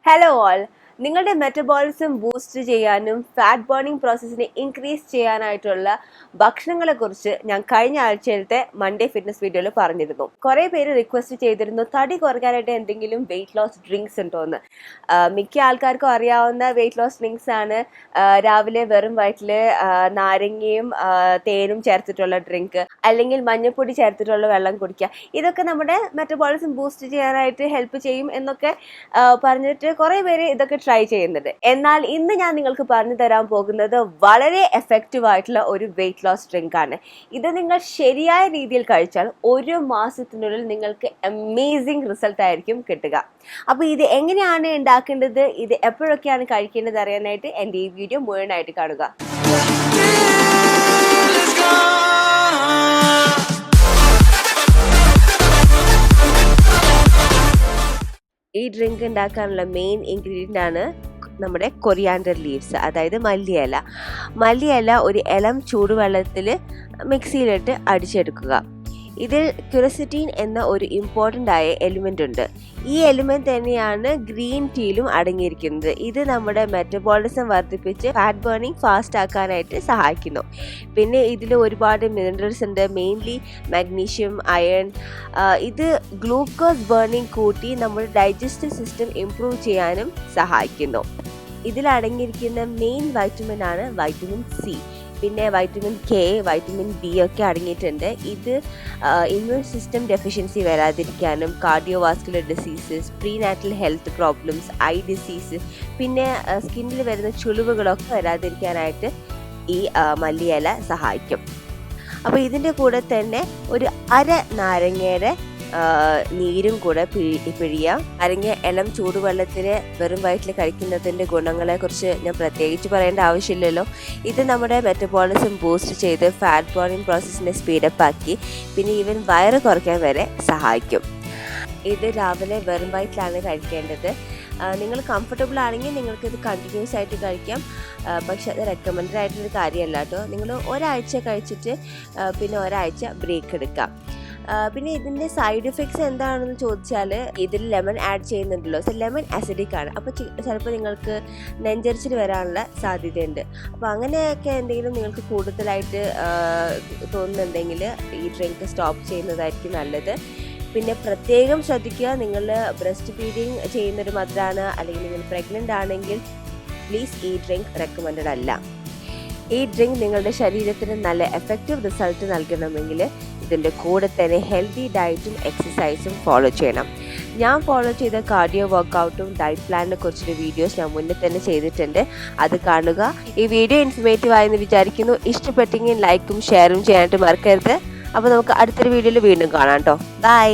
Hello all. നിങ്ങളുടെ metabolism boost ചെയ്യാനും fat burning പ്രോസസ്സിനെ increase ചെയ്യാനായിട്ടുള്ള ഭക്ഷണങ്ങളെക്കുറിച്ച് ഞാൻ കഴിഞ്ഞ ആഴ്ചയിലത്തെ മൺഡേ ഫിറ്റ്നസ് വീഡിയോയിൽ പറഞ്ഞിരുന്നു. കുറേ പേര് റിക്വസ്റ്റ് ചെയ്തിരുന്നു തടി കുറയ്ക്കാനായിട്ട് എന്തെങ്കിലും വെയിറ്റ് ലോസ് ഡ്രിങ്ക്സ് ഉണ്ടോ എന്ന്. മിക്ക ആൾക്കാർക്കും അറിയാവുന്ന വെയിറ്റ് ലോസ് ഡ്രിങ്ക്സ് ആണ് രാവിലെ വെറും വയറ്റിൽ നാരങ്ങയും തേനും ചേർത്തിട്ടുള്ള ഡ്രിങ്ക്, അല്ലെങ്കിൽ മഞ്ഞൾപ്പൊടി ചേർത്തിട്ടുള്ള വെള്ളം കുടിക്കുക. ഇതൊക്കെ നമ്മുടെ മെറ്റബോളിസം ബൂസ്റ്റ് ചെയ്യാനായിട്ട് ഹെൽപ്പ് ചെയ്യും എന്നൊക്കെ പറഞ്ഞിട്ട് കുറേ പേര് ഇതൊക്കെ ട്രൈ ചെയ്യുന്നുണ്ട്. എന്നാൽ ഇന്ന് ഞാൻ നിങ്ങൾക്ക് പറഞ്ഞു തരാൻ പോകുന്നത് വളരെ എഫക്റ്റീവ് ആയിട്ടുള്ള ഒരു വെയിറ്റ് ലോസ് ഡ്രിങ്ക് ആണ്. ഇത് നിങ്ങൾ ശരിയായ രീതിയിൽ കഴിച്ചാൽ 1 മാസത്തിനുള്ളിൽ നിങ്ങൾക്ക് അമേസിംഗ് റിസൾട്ട് ആയിരിക്കും കിട്ടുക. അപ്പോൾ ഇത് എങ്ങനെയാണ് ഉണ്ടാക്കേണ്ടത്, ഇത് എപ്പോഴൊക്കെയാണ് കഴിക്കേണ്ടത് അറിയാനായിട്ട് എൻ്റെ ഈ വീഡിയോ മുഴുവനായിട്ട് കാണുക. ഈ ഡ്രിങ്ക് ഉണ്ടാക്കാനുള്ള മെയിൻ ഇൻഗ്രീഡിയൻ്റ് ആണ് നമ്മുടെ കൊറിയാണ്ടർ ലീവ്സ്, അതായത് മല്ലിയില. മല്ലിയില ഒരു ഇളം ചൂടുവെള്ളത്തിൽ മിക്സിയിലിട്ട് അടിച്ചെടുക്കുക. ഇതിൽ ക്യുറസിറ്റീൻ എന്ന ഒരു ഇമ്പോർട്ടൻ്റ് ആയ എലിമെൻ്റ് ഉണ്ട്. ഈ എലിമെൻ്റ് തന്നെയാണ് ഗ്രീൻ ടീയിലും അടങ്ങിയിരിക്കുന്നത്. ഇത് നമ്മുടെ മെറ്റബോളിസം വർദ്ധിപ്പിച്ച് ഫാറ്റ് ബേണിംഗ് ഫാസ്റ്റ് ആക്കാനായിട്ട് സഹായിക്കുന്നു. പിന്നെ ഇതിൽ ഒരുപാട് മിനറൽസ് ഉണ്ട്, മെയിൻലി മാഗ്നീഷ്യം, അയൺ. ഇത് ഗ്ലൂക്കോസ് ബേണിംഗ് കൂട്ടി നമ്മുടെ ഡൈജസ്റ്റീവ് സിസ്റ്റം ഇംപ്രൂവ് ചെയ്യാനും സഹായിക്കുന്നു. ഇതിലടങ്ങിയിരിക്കുന്ന മെയിൻ വൈറ്റമിൻ ആണ് വൈറ്റമിൻ സി. പിന്നെ വൈറ്റമിൻ കെ, വൈറ്റമിൻ ബി ഒക്കെ അടങ്ങിയിട്ടുണ്ട്. ഇത് ഇമ്മ്യൂൺ സിസ്റ്റം ഡെഫിഷ്യൻസി വരാതിരിക്കാനും, cardiovascular diseases, prenatal health problems, eye disease, പിന്നെ സ്കിന്നിൽ വരുന്ന ചുളിവുകളൊക്കെ വരാതിരിക്കാനായിട്ട് ഈ മല്ലിയില സഹായിക്കും. അപ്പോൾ ഇതിൻ്റെ കൂടെ തന്നെ ഒരു അര നാരങ്ങയുടെ നീരും കൂടെ പിഴിയാം. അരങ്ങിയ ഇളം ചൂടുവെള്ളത്തിൽ വെറും വയറ്റിൽ കഴിക്കുന്നതിൻ്റെ ഗുണങ്ങളെക്കുറിച്ച് ഞാൻ പ്രത്യേകിച്ച് പറയേണ്ട ആവശ്യമില്ലല്ലോ. ഇത് നമ്മുടെ മെറ്റബോളിസം ബൂസ്റ്റ് ചെയ്ത് ഫാറ്റ് ബേണിംഗ് പ്രോസസ്സിനെ സ്പീഡപ്പ് ആക്കി പിന്നെ ഈവൻ വയറ് കുറയ്ക്കാൻ വരെ സഹായിക്കും. ഇത് രാവിലെ വെറും വയറ്റിലാണ് കഴിക്കേണ്ടത്. നിങ്ങൾ കംഫർട്ടബിൾ ആണെങ്കിൽ നിങ്ങൾക്കിത് കണ്ടിന്യൂസ് ആയിട്ട് കഴിക്കാം. പക്ഷെ അത് റെക്കമെൻഡഡ് ആയിട്ടൊരു കാര്യമല്ല കേട്ടോ. നിങ്ങൾ ഒരാഴ്ച കഴിച്ചിട്ട് പിന്നെ ഒരാഴ്ച ബ്രേക്ക് എടുക്കാം. പിന്നെ ഇതിൻ്റെ സൈഡ് എഫക്ട്സ് എന്താണെന്ന് ചോദിച്ചാൽ ഇതിൽ ലെമൺ ആഡ് ചെയ്യുന്നുണ്ടല്ലോ. സോ ലെമൺ അസിഡിക് ആണ്. അപ്പോൾ ചിലപ്പോൾ നിങ്ങൾക്ക് നെഞ്ചരിച്ചിൽ വരാനുള്ള സാധ്യതയുണ്ട്. അപ്പോൾ അങ്ങനെയൊക്കെ എന്തെങ്കിലും നിങ്ങൾക്ക് കൂടുതലായിട്ട് തോന്നുന്നുണ്ടെങ്കിൽ ഈ ഡ്രിങ്ക് സ്റ്റോപ്പ് ചെയ്യുന്നതായിരിക്കും നല്ലത്. പിന്നെ പ്രത്യേകം ശ്രദ്ധിക്കുക, നിങ്ങൾ ബ്രസ്റ്റ് ഫീഡിങ് ചെയ്യുന്നൊരു മദറാണ് അല്ലെങ്കിൽ നിങ്ങൾ പ്രഗ്നൻ്റ് ആണെങ്കിൽ പ്ലീസ് ഈ ഡ്രിങ്ക് റെക്കമെൻഡഡ് അല്ല. ഈ ഡ്രിങ്ക് നിങ്ങളുടെ ശരീരത്തിന് നല്ല എഫക്റ്റീവ് റിസൾട്ട് നൽകണമെങ്കിൽ ഇതിൻ്റെ കൂടെ തന്നെ ഹെൽത്തി ഡയറ്റും എക്സസൈസും ഫോളോ ചെയ്യണം. ഞാൻ ഫോളോ ചെയ്ത കാർഡിയോ വർക്കൗട്ടും ഡയറ്റ് പ്ലാനിനെ കുറിച്ചൊരു വീഡിയോസ് ഞാൻ മുന്നേ തന്നെ ചെയ്തിട്ടുണ്ട്, അത് കാണുക. ഈ വീഡിയോ ഇൻഫർമേറ്റീവ് ആയെന്ന് വിചാരിക്കുന്നു. ഇഷ്ടപ്പെട്ടെങ്കിൽ ലൈക്കും ഷെയറും ചെയ്യാനായിട്ട് മറക്കരുത്. അപ്പോൾ നമുക്ക് അടുത്തൊരു വീഡിയോയിൽ വീണ്ടും കാണാം കേട്ടോ. ബൈ.